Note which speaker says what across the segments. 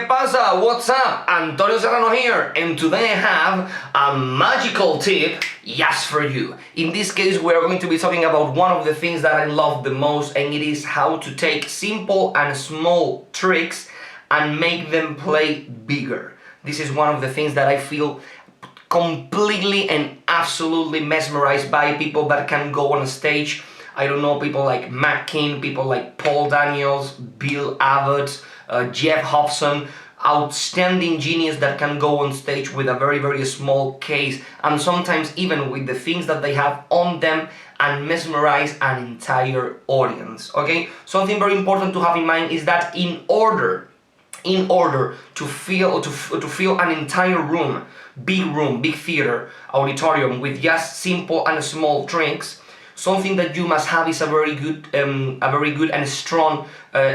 Speaker 1: ¿Qué pasa? What's up? Antonio Serrano here, and today I have a magical tip just for you. In this case, we are going to be talking about one of the things that I love the most, and it is how to take simple and small tricks and make them play bigger. This is one of the things that I feel completely and absolutely mesmerized by people that can go on a stage. I don't know, people like Matt King, people like Paul Daniels, Bill Abbott, Jeff Hobson, outstanding genius that can go on stage with a very, very small case, and sometimes even with the things that they have on them, and mesmerize an entire audience. Okay, something very important to have in mind is that in order to feel an entire room, big theater, auditorium with just simple and small tricks, something that you must have is a very good and strong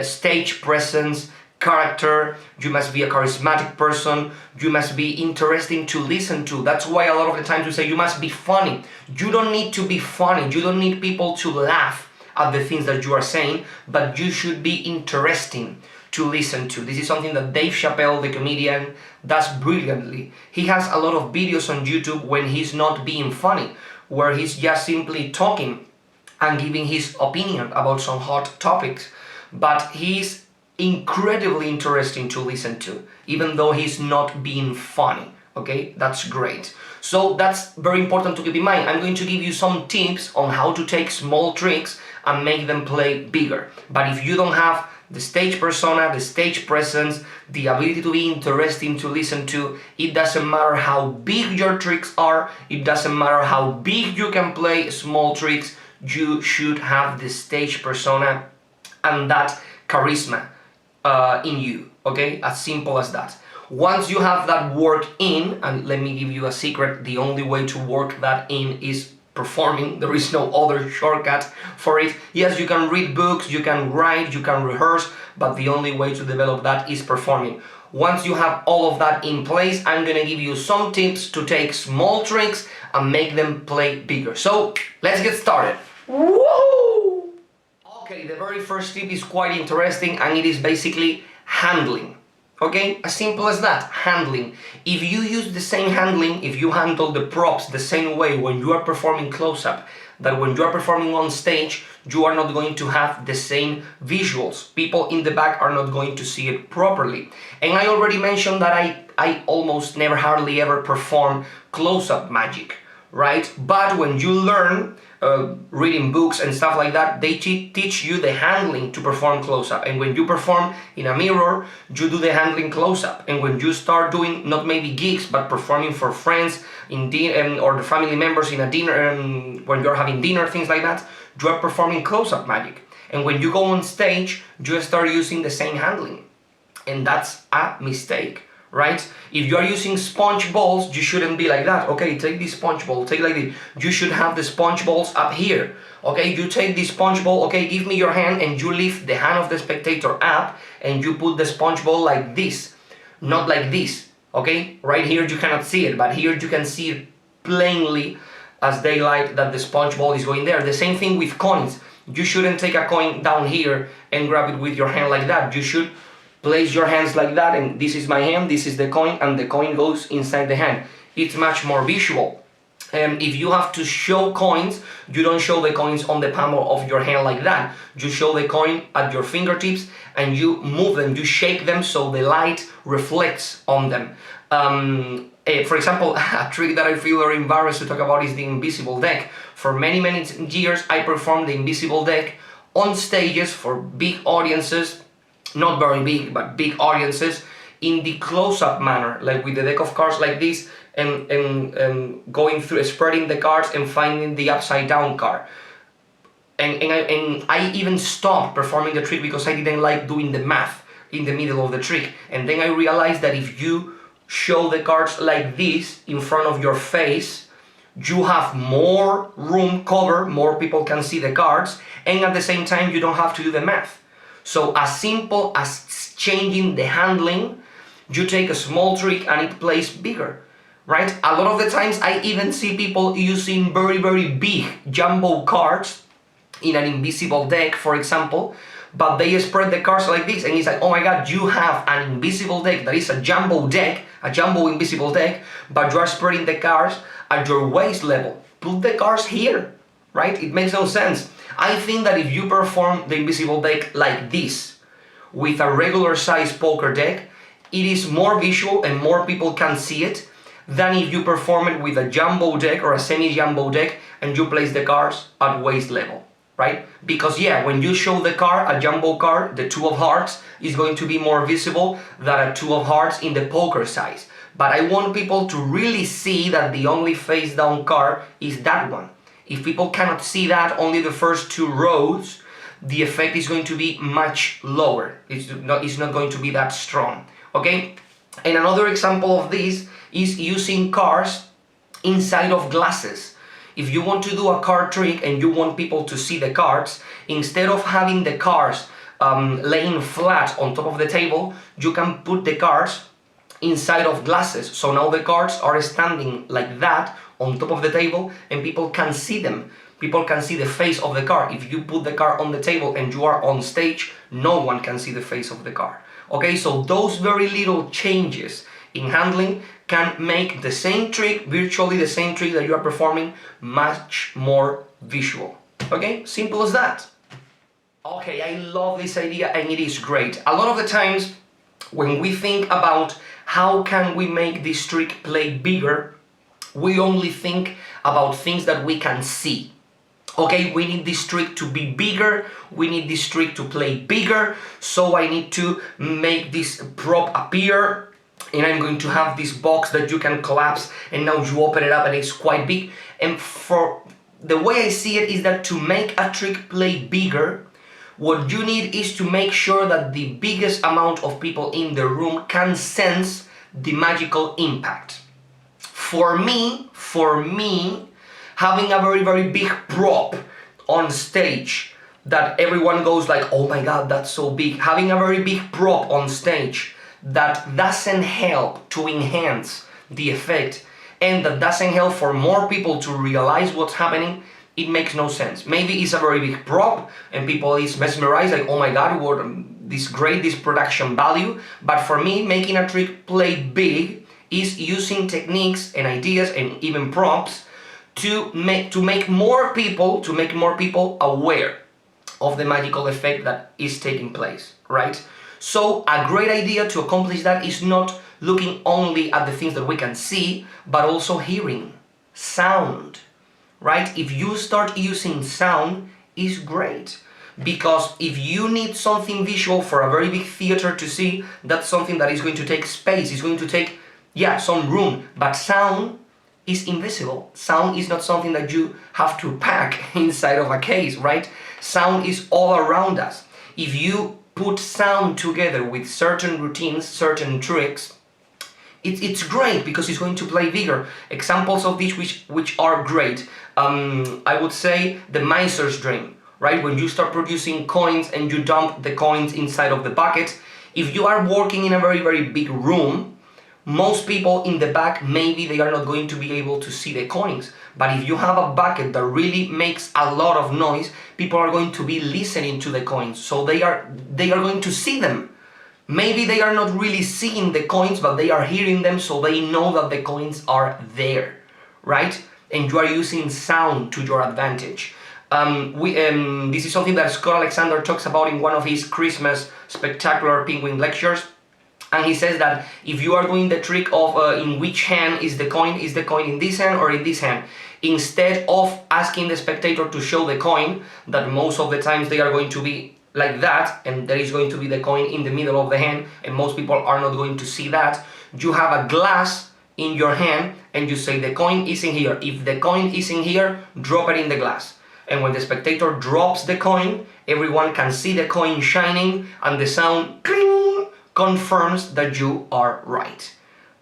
Speaker 1: stage presence, character. You must be a charismatic person. You must be interesting to listen to. That's why a lot of the times we say you must be funny. You don't need to be funny. You don't need people to laugh at the things that you are saying, but you should be interesting to listen to. This is something that Dave Chappelle, the comedian, does brilliantly. He has a lot of videos on YouTube when he's not being funny, where he's just simply talking and giving his opinion about some hot topics, but he's incredibly interesting to listen to, even though he's not being funny. Okay, that's great. So that's very important to keep in mind. I'm going to give you some tips on how to take small tricks and make them play bigger. But if you don't have the stage persona, the stage presence, the ability to be interesting to listen to, it doesn't matter how big your tricks are, it doesn't matter how big you can play small tricks, you should have the stage persona and that charisma in you, okay? As simple as that. Once you have that work in, and let me give you a secret, the only way to work that in is performing. There is no other shortcut for it. Yes, you can read books, you can write, you can rehearse, but the only way to develop that is performing. Once you have all of that in place, I'm gonna give you some tips to take small tricks and make them play bigger. So let's get started. Woo! Okay, the very first tip is quite interesting, and it is basically handling. Okay, as simple as that, handling. If you use the same handling, if you handle the props the same way when you are performing close-up, that when you are performing on stage, you are not going to have the same visuals. People in the back are not going to see it properly. And I already mentioned that I almost never, hardly ever perform close-up magic, right? But when you learn reading books and stuff like that, they teach you the handling to perform close-up. And when you perform in a mirror, you do the handling close-up. And when you start doing not maybe gigs, but performing for friends in or the family members in a dinner, when you're having dinner, things like that, you are performing close-up magic. And when you go on stage, you start using the same handling. And that's a mistake, right? If you are using sponge balls, you shouldn't be like that. Okay, take this sponge ball, take like this. You should have the sponge balls up here. Okay, you take this sponge ball, okay, give me your hand, and you lift the hand of the spectator up, and you put the sponge ball like this, not like this. Okay, right here you cannot see it, but here you can see it plainly as daylight that the sponge ball is going there. The same thing with coins. You shouldn't take a coin down here and grab it with your hand like that. You should place your hands like that, and this is my hand, this is the coin, and the coin goes inside the hand. It's much more visual. If you have to show coins, you don't show the coins on the palm of your hand like that. You show the coin at your fingertips and you move them, you shake them so the light reflects on them. For example, a trick that I feel very embarrassed to talk about is the invisible deck. For many years I performed the invisible deck on stages for big audiences, not very big, but big audiences, in the close-up manner, like with the deck of cards like this, and going through, spreading the cards and finding the upside-down card. And I even stopped performing the trick because I didn't like doing the math in the middle of the trick. And then I realized that if you show the cards like this in front of your face, you have more room cover, more people can see the cards, and at the same time you don't have to do the math. So as simple as changing the handling, you take a small trick and it plays bigger, right? A lot of the times I even see people using very, very big jumbo cards in an invisible deck, for example, but they spread the cards like this, and it's like, oh my god, you have an invisible deck that is a jumbo deck, a jumbo invisible deck, but you are spreading the cards at your waist level. Put the cards here, right? It makes no sense. I think that if you perform the invisible deck like this, with a regular size poker deck, it is more visual and more people can see it than if you perform it with a jumbo deck or a semi-jumbo deck and you place the cards at waist level, right? Because yeah, when you show the card, a jumbo card, the 2 of hearts is going to be more visible than a 2 of hearts in the poker size. But I want people to really see that the only face down card is that one. If people cannot see that, only the first 2 rows, the effect is going to be much lower. It's not going to be that strong, okay? And another example of this is using cards inside of glasses. If you want to do a card trick and you want people to see the cards, instead of having the cards laying flat on top of the table, you can put the cards inside of glasses. So now the cards are standing like that on top of the table and people can see them. People can see the face of the card. If you put the card on the table and you are on stage, no one can see the face of the card. Okay, so those very little changes in handling can make the same trick, virtually the same trick that you are performing, much more visual. Okay, simple as that. Okay, I love this idea and it is great. A lot of the times when we think about how can we make this trick play bigger, we only think about things that we can see. Okay, we need this trick to be bigger, we need this trick to play bigger, so I need to make this prop appear, and I'm going to have this box that you can collapse, and now you open it up and it's quite big. And for the way I see it is that to make a trick play bigger, what you need is to make sure that the biggest amount of people in the room can sense the magical impact. For me, having a very big prop on stage that everyone goes like, oh my god, that's so big. Having a very big prop on stage that doesn't help to enhance the effect and that doesn't help for more people to realize what's happening, it makes no sense. Maybe it's a very big prop and people is mesmerized like, oh my god, what this production value. But for me, making a trick play big is using techniques and ideas and even props to make more people aware of the magical effect that is taking place, right? So a great idea to accomplish that is not looking only at the things that we can see, but also hearing, sound, right? If you start using sound, is great. Because if you need something visual for a very big theater to see, that's something that is going to take space, it's going to take, yeah, some room. But sound is invisible. Sound is not something that you have to pack inside of a case, right? Sound is all around us. If you put sound together with certain routines, certain tricks, it's great because it's going to play bigger. Examples of this which are great. I would say the miser's dream, right? When you start producing coins and you dump the coins inside of the bucket, if you are working in a very big room, most people in the back, maybe they are not going to be able to see the coins. But if you have a bucket that really makes a lot of noise, people are going to be listening to the coins. So they are going to see them. Maybe they are not really seeing the coins, but they are hearing them, so they know that the coins are there, right? And you are using sound to your advantage. This is something that Scott Alexander talks about in one of his Christmas spectacular penguin lectures. And he says that if you are doing the trick of in which hand is the coin in this hand or in this hand, instead of asking the spectator to show the coin, that most of the times they are going to be like that, and there is going to be the coin in the middle of the hand, and most people are not going to see that, you have a glass in your hand, and you say the coin is in here. If the coin is in here, drop it in the glass. And when the spectator drops the coin, everyone can see the coin shining, and the sound cling confirms that you are right.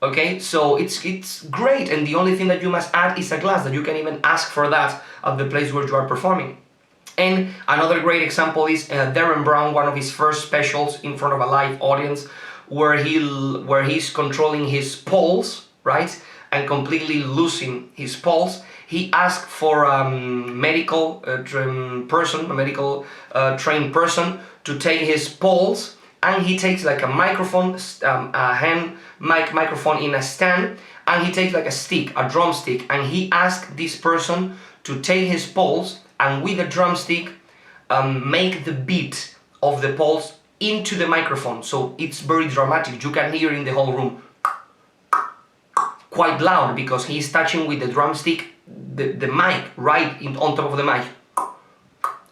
Speaker 1: Okay, so it's great, and the only thing that you must add is a glass, that you can even ask for that at the place where you are performing. And another great example is Darren Brown, one of his first specials in front of a live audience, where he's controlling his pulse, right? and completely losing his pulse, he asked for a medical trained person to take his pulse, and he takes like a microphone, a hand microphone in a stand, and he takes like a stick, a drumstick, and he asked this person to take his pulse and with a drumstick make the beat of the pulse into the microphone. So it's very dramatic. You can hear in the whole room quite loud because he's touching with the drumstick the mic right on top of the mic.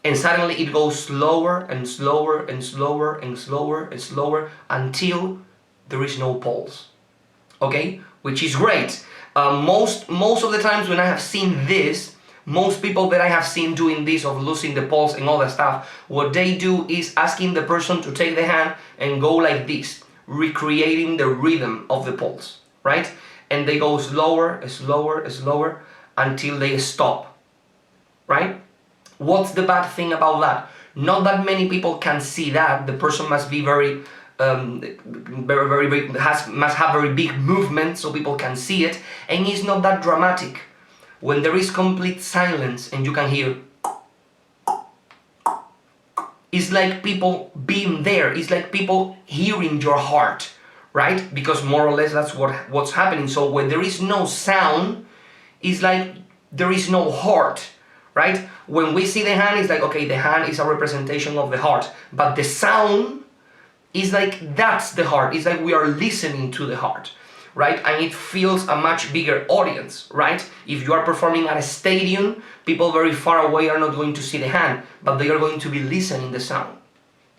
Speaker 1: And suddenly it goes slower and slower and slower and slower and slower until there is no pulse. Okay? Which is great. Most of the times when I have seen this, most people that I have seen doing this of losing the pulse and all that stuff, what they do is asking the person to take the hand and go like this, recreating the rhythm of the pulse, right? And they go slower, slower, slower until they stop, right? What's the bad thing about that? Not that many people can see that. The person must be very big, must have very big movement so people can see it, and it's not that dramatic. When there is complete silence and you can hear, it's like people being there. It's like people hearing your heart, right? Because more or less that's what's happening. So when there is no sound, it's like there is no heart, right? When we see the hand, it's like, okay, the hand is a representation of the heart, but the sound is like that's the heart. It's like we are listening to the heart, right? And it feels a much bigger audience, right? If you are performing at a stadium, people very far away are not going to see the hand, but they are going to be listening the sound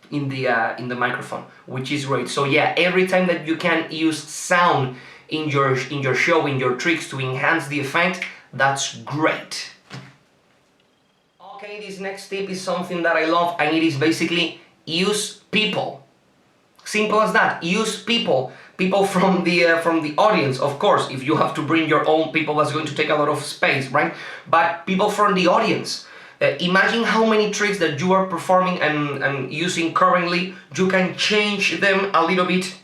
Speaker 1: in the microphone, which is great. So yeah, every time that you can use sound in your show, in your tricks to enhance the effect, that's great. Okay, this next tip is something that I love, and it is basically use people. Simple as that. Use people. People from the audience, of course. If you have to bring your own people, that's going to take a lot of space, right? But people from the audience. Imagine how many tricks that you are performing and using currently. You can change them a little bit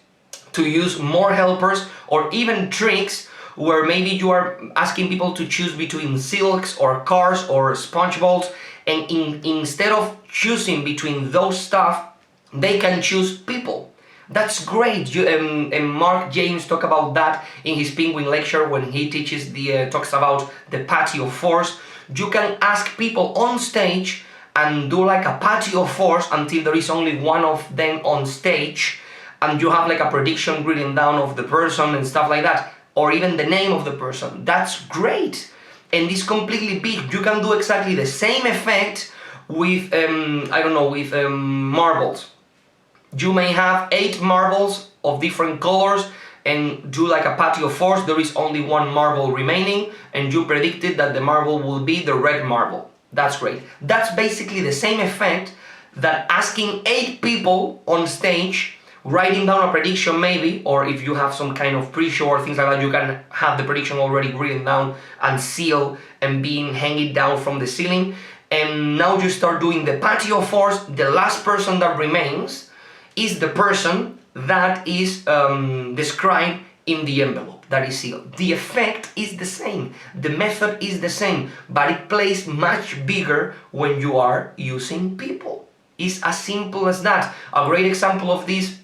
Speaker 1: to use more helpers, or even tricks where maybe you are asking people to choose between silks or cars or sponge balls, and instead of choosing between those stuff, they can choose people. That's great. And Mark James talked about that in his Penguin lecture when he teaches talks about the patio force. You can ask people on stage and do like a patio force until there is only one of them on stage, and you have like a prediction written down of the person and stuff like that, or even the name of the person. That's great. And it's completely big. You can do exactly the same effect with marbles. You may have 8 marbles of different colors and do like a patio force. There is only 1 marble remaining, and you predicted that the marble will be the red marble. That's great. That's basically the same effect that asking 8 people on stage, writing down a prediction maybe, or if you have some kind of pre-show or things like that, you can have the prediction already written down and sealed and being hanging down from the ceiling. And now you start doing the patio force. The last person that remains is the person that is described in the envelope that is sealed. The effect is the same, the method is the same, but it plays much bigger when you are using people. It's as simple as that. A great example of this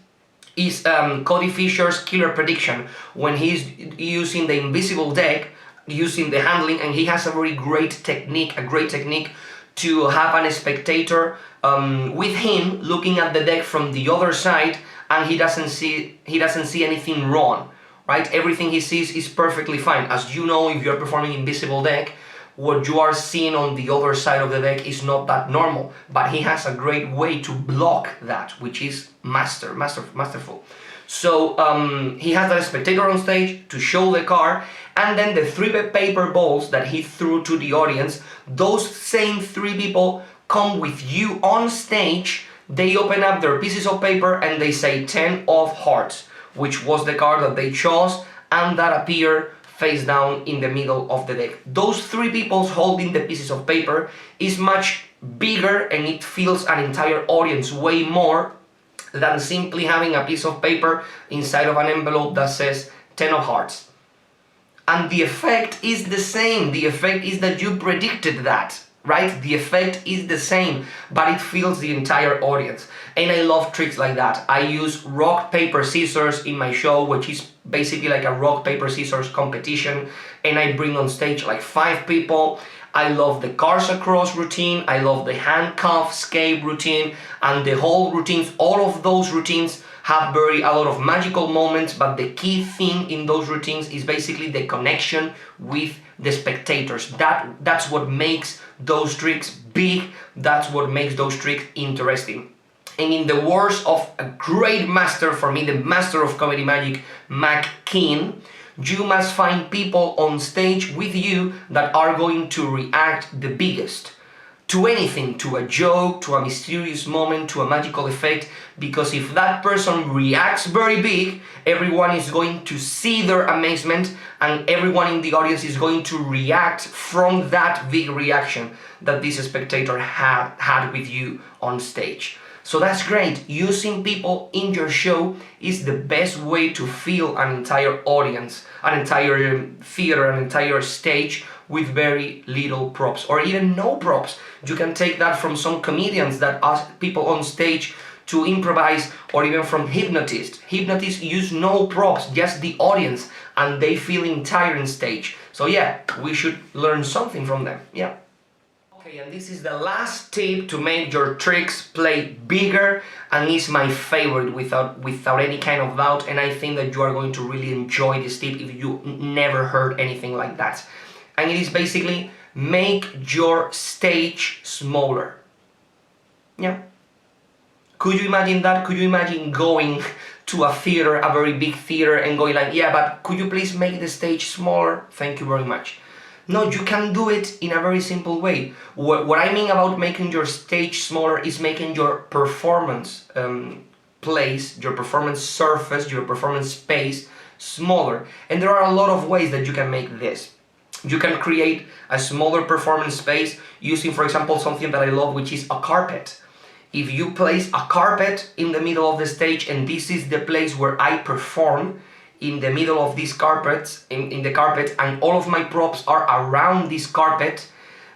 Speaker 1: is Cody Fisher's killer prediction, when he's using the invisible deck, using the handling, and he has a very great technique, to have a spectator with him looking at the deck from the other side, and he doesn't see anything wrong, right? Everything he sees is perfectly fine. As you know, if you're performing invisible deck, what you are seeing on the other side of the deck is not that normal, but he has a great way to block that, which is masterful. So he has that spectator on stage to show the card, and then the 3 paper balls that he threw to the audience, those same 3 people come with you on stage. They open up their pieces of paper and they say 10 of hearts, which was the card that they chose, and that appeared face down in the middle of the deck. Those 3 people holding the pieces of paper is much bigger, and it fills an entire audience way more than simply having a piece of paper inside of an envelope that says 10 of hearts. and the effect is the same. The effect is that you predicted that, right? The effect is the same, but it fills the entire audience. And I love tricks like that. I use rock, paper, scissors in my show, which is basically like a rock, paper, scissors competition, and I bring on stage like 5 people. I love the cars across routine, I love the handcuff escape routine, and the whole routines. All of those routines have a lot of magical moments, but the key thing in those routines is basically the connection with the spectators. That's what makes those tricks big, that's what makes those tricks interesting. And in the words of a great master for me, the master of comedy magic, Mac Keen, you must find people on stage with you that are going to react the biggest to anything, to a joke, to a mysterious moment, to a magical effect, because if that person reacts very big, everyone is going to see their amazement, and everyone in the audience is going to react from that big reaction that this spectator had with you on stage. So that's great. Using people in your show is the best way to fill an entire audience, an entire theater, an entire stage with very little props, or even no props. You can take that from some comedians that ask people on stage to improvise, or even from hypnotists. Hypnotists use no props, just the audience, and they feel entire on stage. So yeah, we should learn something from them, yeah. Okay, and this is the last tip to make your tricks play bigger, and is my favorite without any kind of doubt, and I think that you are going to really enjoy this tip if you never heard anything like that. And it is basically make your stage smaller. Yeah. Could you imagine that? Could you imagine going to a theater, a very big theater, and going like, yeah, but could you please make the stage smaller? Thank you very much. No, you can do it in a very simple way. What I mean about making your stage smaller is making your performance place, your performance surface, your performance space smaller. And there are a lot of ways that you can make this. You can create a smaller performance space using, for example, something that I love, which is a carpet. If you place a carpet in the middle of the stage, and this is the place where I perform, in the middle of these carpets, in the carpet, and all of my props are around this carpet,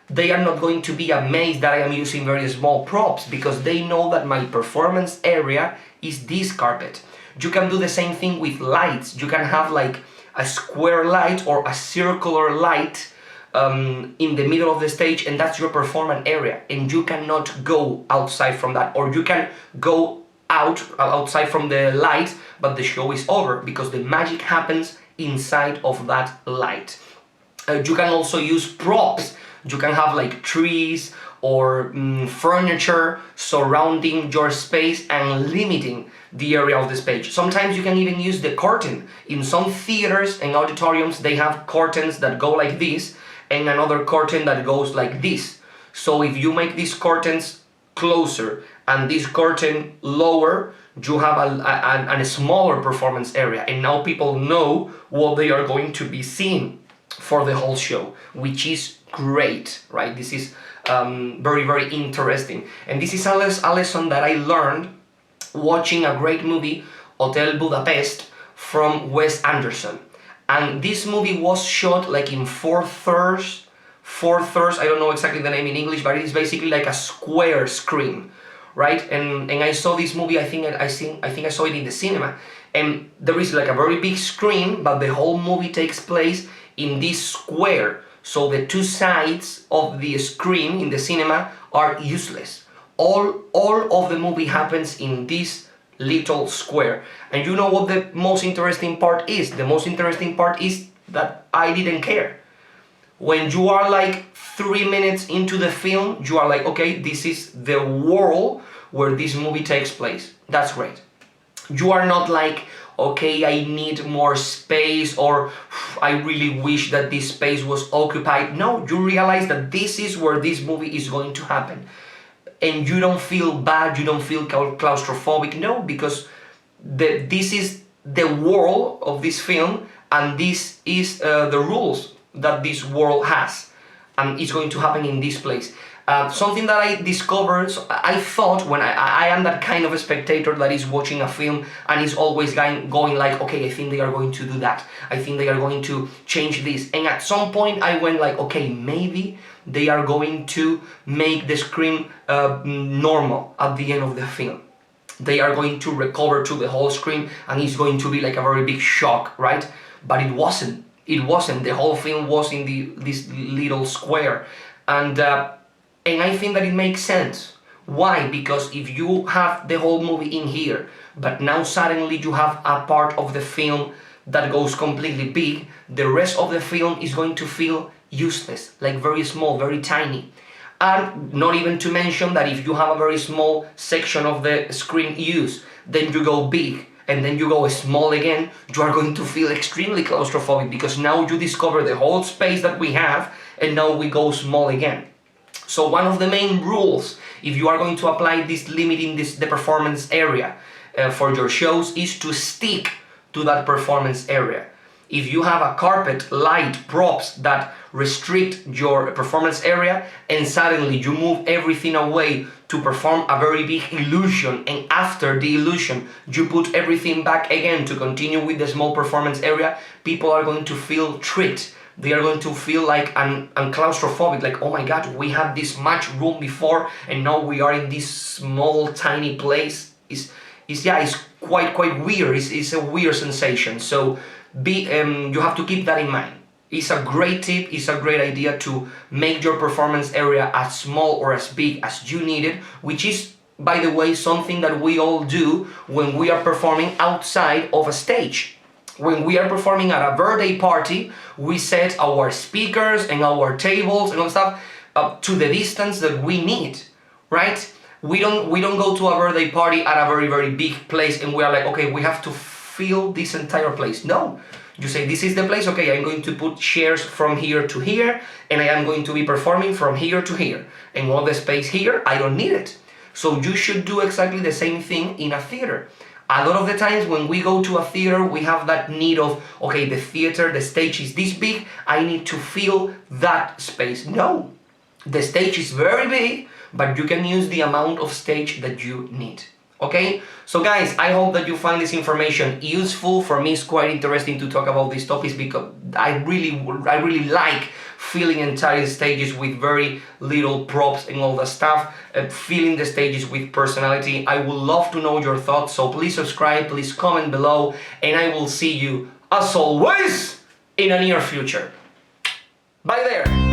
Speaker 1: they are not going to be amazed that I am using very small props, because they know that my performance area is this carpet. You can do the same thing with lights. You can have like a square light or a circular light in the middle of the stage, and that's your performance area, and you cannot go outside from that, or you can go outside from the light, but the show is over, because the magic happens inside of that light. You can also use props. You can have like trees or furniture surrounding your space and limiting the area of the stage. Sometimes you can even use the curtain. In some theaters and auditoriums, they have curtains that go like this, and another curtain that goes like this. So if you make these curtains closer and this curtain lower, you have a smaller performance area, and now people know what they are going to be seeing for the whole show, which is great, right? This is very, very interesting. And this is a lesson that I learned watching a great movie, Hotel Budapest, from Wes Anderson. And this movie was shot like in four thirds, I don't know exactly the name in English, but it is basically like a square screen, right? And I saw this movie, I think I saw it in the cinema, and there is like a very big screen, but the whole movie takes place in this square. So the two sides of the screen in the cinema are useless. All of the movie happens in this little square. And you know what the most interesting part is? The most interesting part is that I didn't care. When you are like 3 minutes into the film, you are like, okay, this is the world where this movie takes place. That's great. You are not like, okay, I need more space, or I really wish that this space was occupied. No, you realize that this is where this movie is going to happen. And you don't feel bad, you don't feel claustrophobic, no, because this is the world of this film, and this is the rules that this world has. and it's going to happen in this place. Something that I discovered, so I thought when I am that kind of a spectator that is watching a film and is always going like, okay, I think they are going to do that. I think they are going to change this. And at some point I went like, okay, maybe they are going to make the screen normal at the end of the film. They are going to recover to the whole screen and it's going to be like a very big shock, right? But it wasn't. It wasn't. The whole film was in this little square. And I think that it makes sense. Why? Because if you have the whole movie in here, but now suddenly you have a part of the film that goes completely big, the rest of the film is going to feel useless, like very small, very tiny. And not even to mention that if you have a very small section of the screen used, then you go big, and then you go small again, you are going to feel extremely claustrophobic because now you discover the whole space that we have, and now we go small again. So one of the main rules, if you are going to apply this limiting the performance area for your shows, is to stick to that performance area. If you have a carpet, light, props that restrict your performance area and suddenly you move everything away to perform a very big illusion, and after the illusion you put everything back again to continue with the small performance area, people are going to feel tricked. They are going to feel like I'm claustrophobic, like, oh my god, we had this much room before and now we are in this small tiny place. It's quite weird. It's a weird sensation. So you have to keep that in mind. It's a great tip, it's a great idea to make your performance area as small or as big as you need it, which is, by the way, something that we all do when we are performing outside of a stage. When we are performing at a birthday party, we set our speakers and our tables and all stuff up to the distance that we need, right? We don't go to a birthday party at a very big place and we are like, okay, we have to fill this entire place. No, you say, this is the place, okay, I'm going to put chairs from here to here and I am going to be performing from here to here, and all the space here, I don't need it. So you should do exactly the same thing in a theater. A lot of the times when we go to a theater, we have that need of, okay, the theater, the stage is this big, I need to fill that space. No, the stage is very big, but you can use the amount of stage that you need. Okay? So guys, I hope that you find this information useful. For me, it's quite interesting to talk about these topics because I really like filling entire stages with very little props and all that stuff, filling the stages with personality. I would love to know your thoughts, so please subscribe, please comment below, and I will see you, as always, in a near future. Bye there!